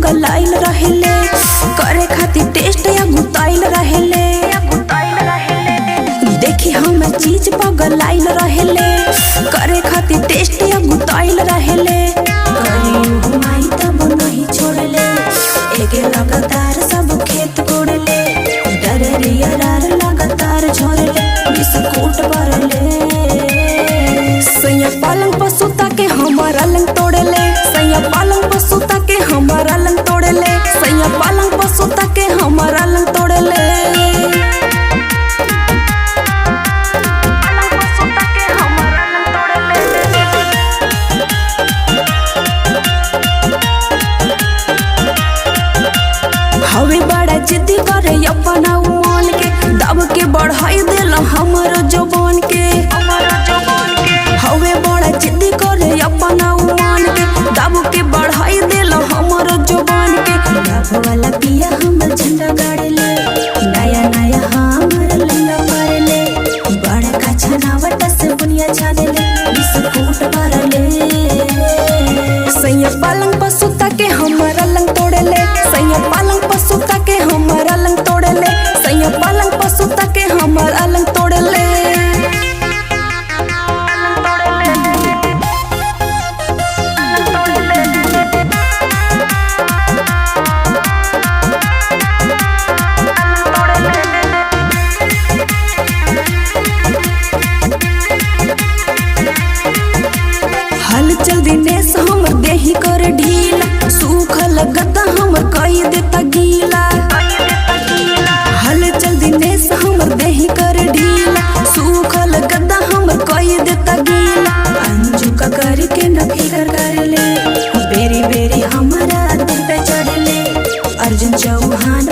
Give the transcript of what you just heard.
पगलाइल रहेले, करे खातिर टेस्ट या गुताइल रहेले। देखी हम चीज पगलाइल रहेले, करे खातिर टेस्ट या गुताइल रहेले। करियो माई तब नहीं छोड़ले, एके लगातार सब खेत कोड़ले। डरिया रार लगातार झोरले, बिस्कुट भरले। सैया पलंग पर सुता के हमारा लंग तोड़ले, सैया पलंग पर सुता के हमारा लंग तोड़ले, सैया पलंग पर सुता के हमारा लंग तोड़ले। हवे बड़ा जिद्दी करे अपना मन के, दब के बढ़ाई दिल हमारा जवान के। हवे बड़ा जिद्दी करे अपना मन के, दब के बढ़ाई दिल हमारा जवान के। दब वाला पिया हमर झंडा गाड़ले, नया नया हमर लंगा मारले। बड़ा का छनावट से बुनिया छानले, बिस्कुट भरले। सैया पलंग पर सुता के हमारा लंग तोड़ले, सैया पलंग पर सुता के हमारा लंग तोड़ले, सैया पलंग पर सुता के हमारा लंग तोड़ले। हलचल दिनेश हमर देही कर ढीला, सूखल गद्दा हमर कई देता गीला। हलचल दिनेश हमर देही कर ढीला, सूखल गद्दा हमर कई देता गीला। अंजू का करके न फिकर करले, बेरी बेरी हमारा दिल पे चढ़ले। अर्जुन चौहान